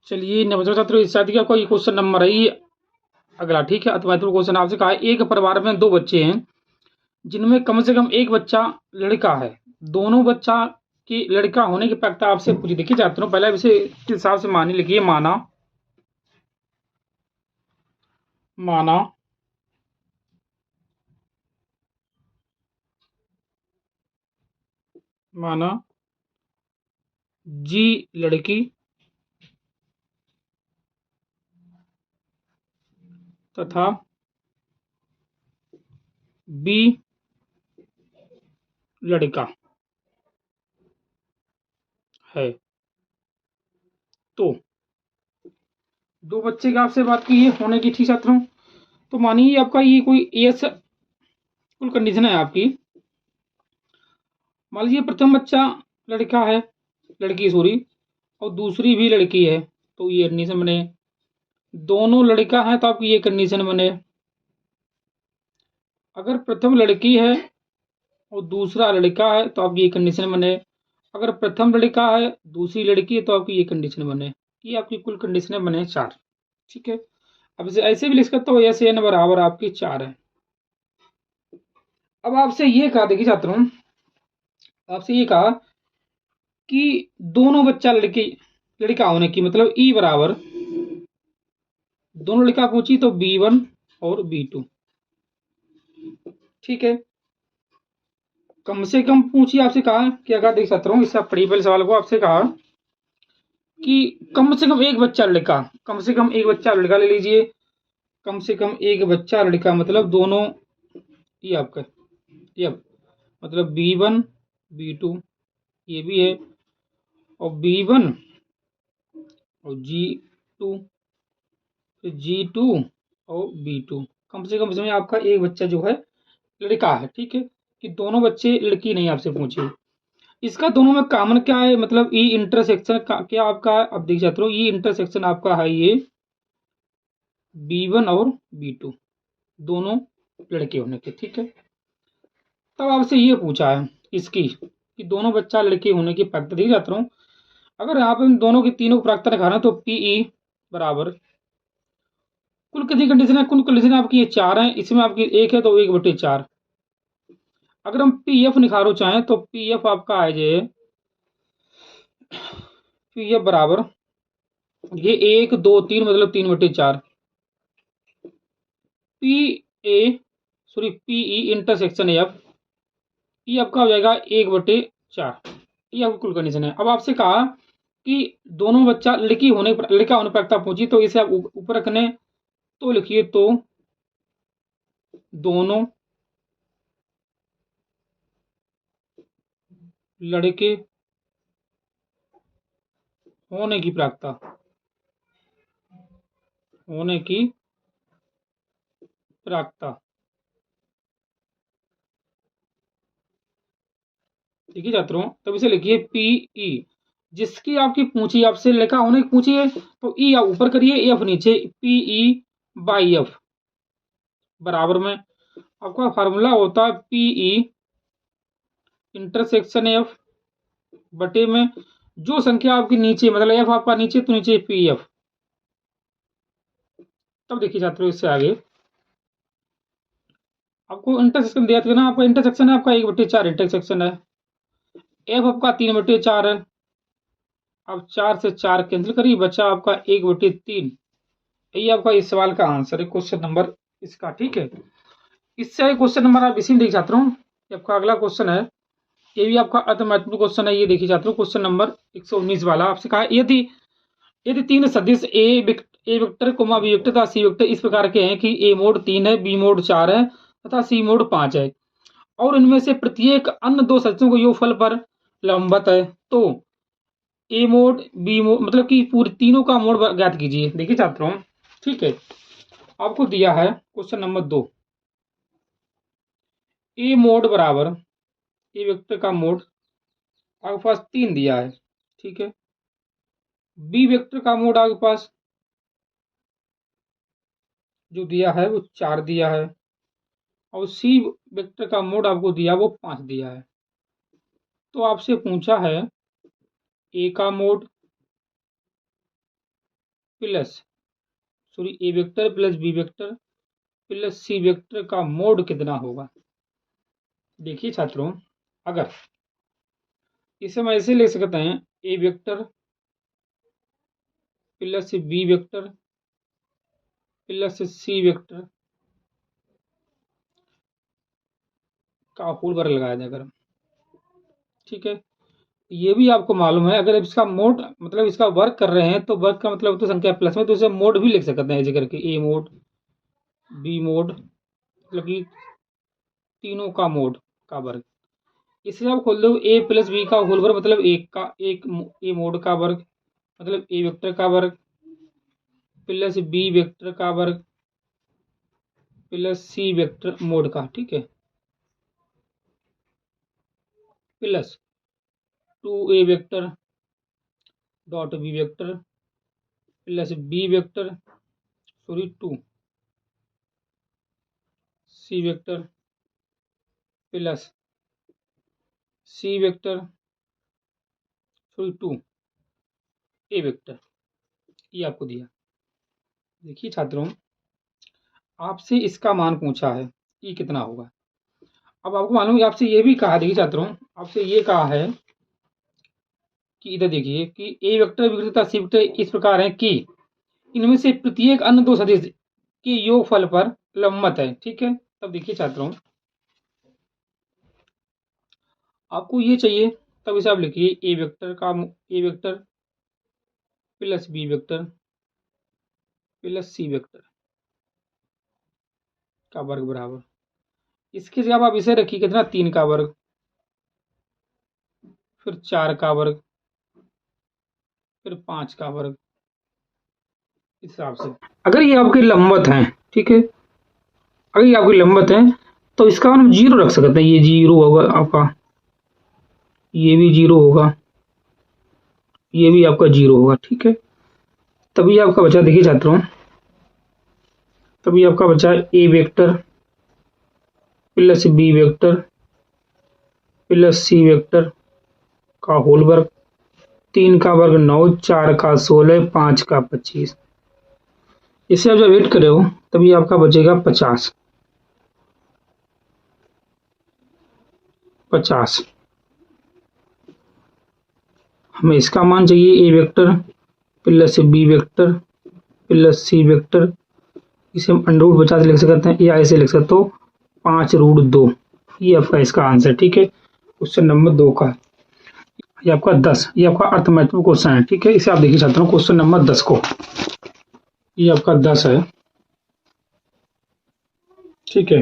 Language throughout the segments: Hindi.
चलिए नमस्कार छात्रों, इस शादी का आपका ये क्वेश्चन नंबर है ये अगला। ठीक है, अथवा क्वेश्चन आपसे कहा है, एक परिवार में दो बच्चे हैं जिनमें कम से कम एक बच्चा लड़का है। दोनों बच्चा की लड़का होने की प्रक्रिया आपसे पूछी। देखिए छात्रों, पहले इसे के हिसाब से मानी लिखिए। माना माना माना जी लड़की तथा बी लड़का है। तो दो बच्चे की आपसे बात की है होने की। ठीक छात्रों, तो मानिए आपका ये कोई एस कुल कंडीशन है आपकी। मान लीजिए प्रथम बच्चा लड़का है, लड़की सॉरी, और दूसरी भी लड़की है, तो ये कंडीशन बने। दोनों लड़का है तो आपकी ये कंडीशन बने। अगर प्रथम लड़की है और दूसरा लड़का है तो आपकी ये कंडीशन बने। अगर प्रथम लड़का है दूसरी लड़की है तो आपकी ये कंडीशन बने। ये आपकी कुल कंडीशनें बने 4। ठीक है, अब इसे ऐसे भी लिख सकते हो, ऐसे एन बराबर आपकी 4 है। अब आपसे ये कहा, देखिए छात्रों, आपसे ये कहा कि दोनों बच्चा लड़की लड़का होने की मतलब ई बराबर दोनों लड़का पूछी तो B1 और B2। ठीक है, कम से कम पूछी आपसे कहा कि अगर देख सकता हूँ इससे आप पढ़िए पहले सवाल को। आपसे कहा कि कम से कम एक बच्चा लड़का, कम से कम एक बच्चा लड़का ले लीजिए। कम से कम एक बच्चा लड़का मतलब दोनों, ये आपका ये मतलब B1 B2 ये भी है, और B1 और G2 G2 और B2। कम से कम इसमें आपका एक बच्चा जो है लड़का है। ठीक है, कि दोनों बच्चे लड़की नहीं आपसे पूछे। इसका दोनों में कॉमन क्या है, मतलब ई इंटरसेक्शन का क्या आपका है। अब देख जाते हो, ई इंटरसेक्शन आपका है ये B1 और B2 दोनों लड़के होने के। ठीक है, तब आपसे ये पूछा है इसकी कि दोनों बच्चा लड़के होने की प्राप्त देख जाता हूँ। अगर यहाँ पे इन दोनों की तीनों को प्राप्त दिखाना तो PE बराबर कुल कितनी कंडीशन है, कुल कंडीशन आपकी ये 4 है, इसमें आपकी एक है तो 1/4। अगर हम PF निकालो चाहें तो PF आपका आ जाए, PF बराबर ये 1 2 3 मतलब 3/4। PA sorry PE intersection F, ये आपका हो जाएगा 1/4। ये आपकी कुल कंडीशन है। अब आपसे कहा कि दोनों बच्चा लड़का होने पर पूछी, तो इसे आप ऊपर रखने तो लिखिए तो दोनों लड़के होने की प्राप्तता होने की प्राप्तता। ठीक है छात्रों, तब इसे लिखिए PE, जिसकी आपकी पूछी आपसे लड़का होने की पूछी है तो E आप ऊपर करिए, F नीचे, PE/F बराबर में आपका फार्मूला होता है PE इंटरसेक्शन F बटे में जो संख्या आपकी नीचे, मतलब F आपका नीचे तो नीचे PF। तब देखिए छात्रों, इससे आगे आपको इंटरसेक्शन दिया था ना, आपका इंटरसेक्शन है आपका 1/4 इंटरसेक्शन है। F आपका 3/4 है। अब 4 से 4 कैंसिल करिए, बचा आपका 1/3। ये आपका इस सवाल का आंसर है, क्वेश्चन नंबर इसका। ठीक है, इससे क्वेश्चन नंबर आप इसी में देख छात्रों। ये आपका अगला क्वेश्चन है, ये भी आपका अति महत्वपूर्ण क्वेश्चन है। ये देखिए छात्रों, क्वेश्चन नंबर 119 वाला आपसे कहा यदि यदि तीन सदिश ए वेक्टर कोमा बी वेक्टर तथा सी वेक्टर इस प्रकार के हैं कि ए मोड 3 है, बी मोड 4 है तथा सी मोड 5 है, और इनमें से प्रत्येक अन्य दो सदस्यों को योगफल पर लंबवत है, तो ए मोड बी मोड मतलब कि पूरे तीनों का मोड ज्ञात कीजिए। देखिए छात्रों, ठीक है, आपको दिया है क्वेश्चन नंबर 2, ए मोड बराबर ए वेक्टर का मोड आपके पास 3 दिया है। ठीक है, बी वेक्टर का मोड आपके पास जो दिया है वो 4 दिया है, और सी वेक्टर का मोड आपको दिया वो 5 दिया है। तो आपसे पूछा है ए का mod, plus A vector plus B vector plus C vector का मोड कितना होगा। देखिए छात्रों, अगर इसे हम ऐसे लिख सकते हैं A vector plus B vector plus C vector का होल वर्ग लगाया जाए अगर, ठीक है। ये भी आपको मालूम है, अगर इसका मोड मतलब इसका वर्क कर रहे हैं तो वर्क का मतलब तो संख्या प्लस में, तो इसे मोड भी लिख सकते हैं ऐसे करके, ए मोड बी मोड, मतलब कि तीनों का मोड का वर्ग। इसे आप खोल दो ए प्लस बी का होल वर्ग मतलब एक ए मोड का वर्ग मतलब ए वेक्टर का वर्ग प्लस बी वेक्टर का वर्ग प्लस सी वेक्टर मोड का, ठीक है, plus 2a vector dot B vector plus B vector 2 C vector plus C vector 2 A vector. ये आपको दिया। देखिए छात्रों, आपसे इसका मान पूछा है, ये कितना होगा। अब आपको मालूम है, आपसे ये भी कहा, देखिए छात्रों, आपसे ये कहा है कि इधर देखिए कि ए वेक्टर बी वेक्टर तथा सी वेक्टर इस प्रकार है कि इनमें से प्रत्येक अन्य दो सदिश के योगफल पर लंबवत है, ठीक है। तब देखिए छात्रों, आपको ये चाहिए, तब इसे आप लिखिए A vector plus B vector plus C vector का वर्ग बराबर, इसके जगह आप इसे रखिए कितना, 3 का वर्ग फिर 4 का वर्ग फिर 5 का वर्ग, इस हिसाब से। अगर ये आपके लंबवत हैं, ठीक है, अगर ये आपके लंबवत हैं तो इसका हम 0 रख सकते हैं, ये 0 होगा आपका, ये भी 0 होगा, ये भी आपका 0 होगा, ठीक है। तभी आपका बचा, देखिए छात्रों, तभी आपका बचा A vector plus B vector plus C vector का होल वर्ग, 3 का वर्ग 9, 4 का 16, 5 का 25। इसे आप जब ऐड करे हो तभी आपका बचेगा 50। हमें इसका मान चाहिए A vector plus B vector plus C vector, इसे हम √50 लिख सकते हैं या ऐसे लिख सकते हो 5√2। ये आपका इसका आंसर, ठीक है, क्वेश्चन नंबर 2 का। ये आपका 10, ये आपका अर्थमेटिक क्वेश्चन है, ठीक है। इसे आप देखिए छात्रों, क्वेश्चन नंबर 10 को, ये आपका 10 है, ठीक है।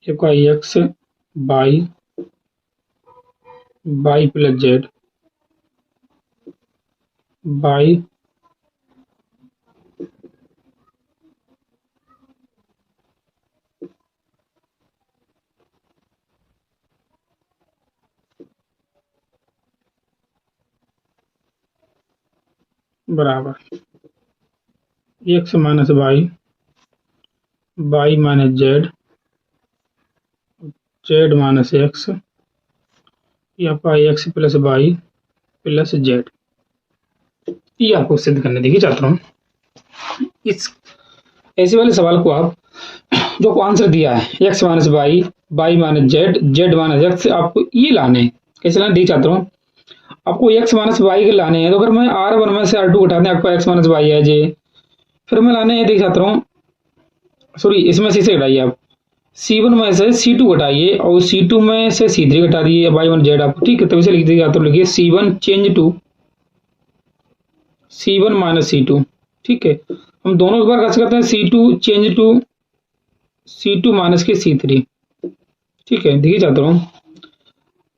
ये आपका X Y plus Z Y बराबर X minus Y minus Z minus X, ये आपका X plus Y plus Z. ये आपको सिद्ध करने, देखिए छात्रों, इस ऐसे वाले सवाल को आप जो आपको आंसर दिया है X minus Y minus Z minus X, आपको ये लाने हैं। कैसे लाने, देखिए छात्रों, आपको एक्स माइनस वाई के लाने हैं, तो अगर मैं R1 में से R2 घटा दें आपको एक्स माइनस वाई है जे, फिर मैं लाने हैं, देखिए छात्रों, इसमें से इसे घटाइए आप, C1 में से C2 घटाइए और C2 में से C3 घटा दिए वाई वन जेड आपको, ठीक है। तब इसे लिख दीजिए, तो लिखिए C1 change to C1 minus C2, ठीक है। हम दोनों एक बार कर सकते हैं, C2 change to C2 minus के C3, ठीक है। देखिए छात्रों,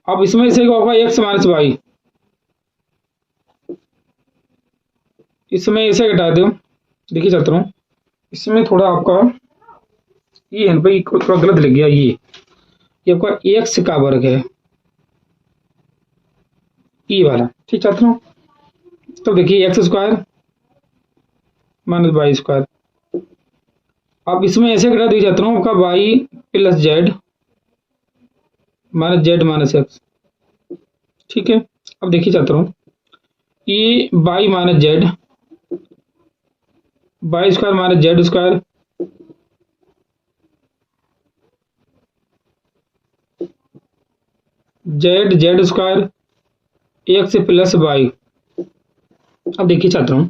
अब इसमें से होगा एक्स माइनस वाई, इसमें इसे घटा दो। देखिए छात्रों, इसमें थोड़ा आपका ये है भाई, थोड़ा गलत लग गया, ये आपका एक्स का वर्ग है, ई वाला, ठीक छात्रों। तो देखिए X square minus Y square, अब इसमें ऐसे घटा दिया छात्रों, आपका Y plus Z minus Z minus X, ठीक है। अब देखिए छात्रों, ये Y minus Z, Y square minus Z square, Z Z square X plus Y. अब देखिए छात्रों,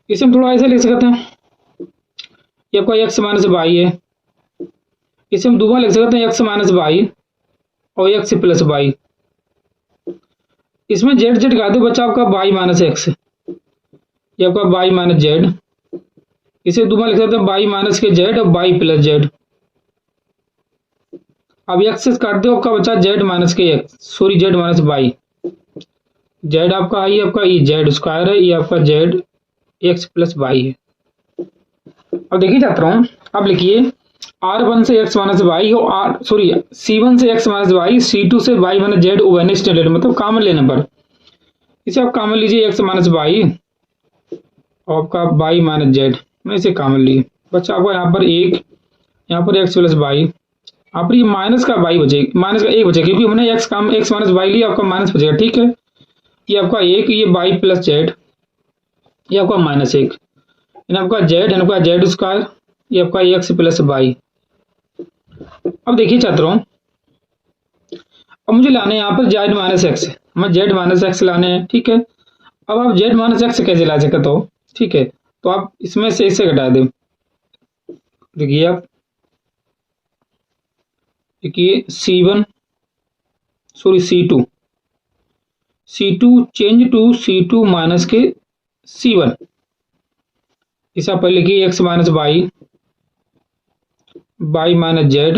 इसे हम थोड़ा ऐसे लिख सकते हैं, ये आपका एक्स माइनस वाई है, इसे हम दोबारा लिख सकते हैं एक्स माइनस वाई और एक्स प्लस वाई। इसमें जेड जेड का दो बच्चा आपका वाई माइनस एक्स, ये आपका वाई माइनस जेड, इसे दोबारा लिख सकते हैं वाई माइनस के जेड और वाई प्लस जेड। अब एक्स काट दो, आपका बचा जेड माइनस के X, sorry Z minus Y. Z आपका आई, आपका ये जेड स्क्वायर है, ये आपका जेड एक्स प्लस वाई है। अब देखिए छात्रों, अब लिखिए R1 से x माइनस वाई और C1 से x माइनस वाई, C2 से y माइनस जेड ओवेनिस्ट ले, मतलब कॉमन लेने पर इसे आप कॉमन लीजिए x माइनस वाई और आपका y माइनस जेड, मैं इसे कॉमन लिए बच्चा आपको यहाँ पर एक, यहाँ पर x प्लस वाई, यहाँ पर ये माइनस का y बचेगा, माइनस का एक बचेगा क्योंकि हमने x माइनस वाई लिया, आपका माइनस बचेगा। ठीक है, ये आपका एक, ये y प्लस जेड, ये आपका माइनस एक, आपका जेड है, आपका जेड स्क्वायर, ये आपका एक्स प्लस वाई। अब देखिए छात्रों, अब मुझे लाने यहाँ पर जेड माइनस एक्स, हमें जेड माइनस एक्स लाने हैं। ठीक है, अब आप जेड माइनस एक्स कैसे ला सकते हो? ठीक है, तो आप इसमें से इसे घटा दो। देखिए आप, देखिए C1 sorry C2 change to C2 minus के C1, इसे आप पहले लिखिए X minus Y, Y minus Z.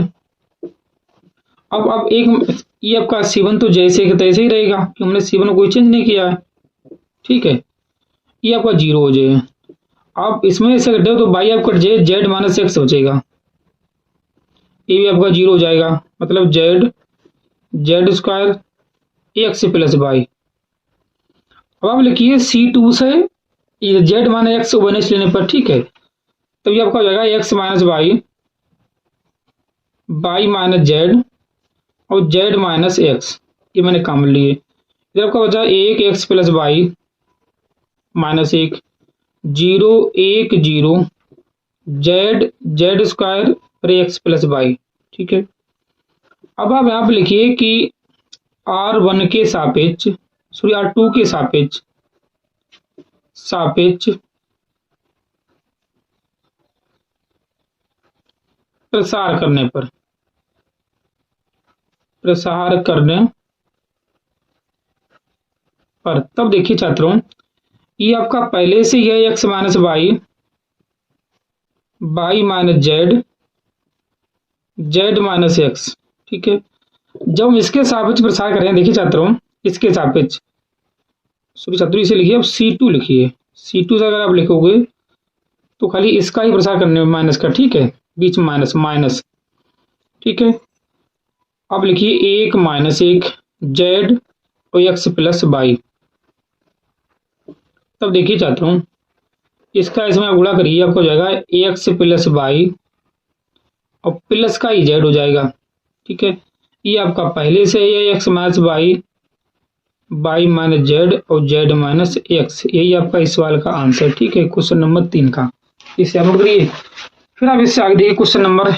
अब एक ये आपका C1 तो जैसे कि तैसे ही रहेगा कि हमने C1 को कोई चेंज नहीं किया है। ठीक है, ये आपका जीरो हो जाएगा। आप इसमें ऐसे कटे हो तो बाई आपका जेड माइनस एक्स बचेगा, ये भी आपका जीरो हो जाएगा, मतलब Z square X plus Y. अब आप लिखिए C2 से ये जेड माइनस एक्स ओवेनिस्ट लेने पर, ठीक है, तो ये आपका हो जाएगा X minus Y, Y minus Z और जेड माइनस एक्स, ये मैंने कॉमन लिए। इधर आपका बचा एक एक्स प्लस वाई माइनस एक, जीरो एक जीरो, जेड स्क्वायर और एक्स प्लस वाई। ठीक है, अब आप यहाँ पे लिखिए कि R1 के सापेक्ष सॉरी R2 के सापेक्ष प्रसार करने पर, तब देखिए छात्रों, ये आपका पहले से ही है X minus Y, Y minus Z, Z minus X. ठीक है, जब हम इसके सापेक्ष प्रसार करें, देखिए छात्रों, इसके सापेक्ष सॉरी छात्रों इसे लिखिए, अब C2 लिखिए, C2 से अगर आप लिखोगे तो खाली इसका ही प्रसार करने में माइनस का, ठीक है, बीच में माइनस। ठीक है, अब लिखिए एक माइनस एक, जेड और एक्स प्लस वाई। तब देखिए छात्रों, इसका इसमें गुणा करिए, आपको हो जाएगा एक्स प्लस वाई और प्लस का ही जेड हो जाएगा। ठीक है, ये आपका पहले से ही है X minus Y minus Z और जेड माइनस एक्स, यही आपका इस सवाल का आंसर। ठीक है, क्वेश्चन नंबर 3 का, इसे आप करिए। फिर आप इससे आगे देखिए क्वेश्चन नंबर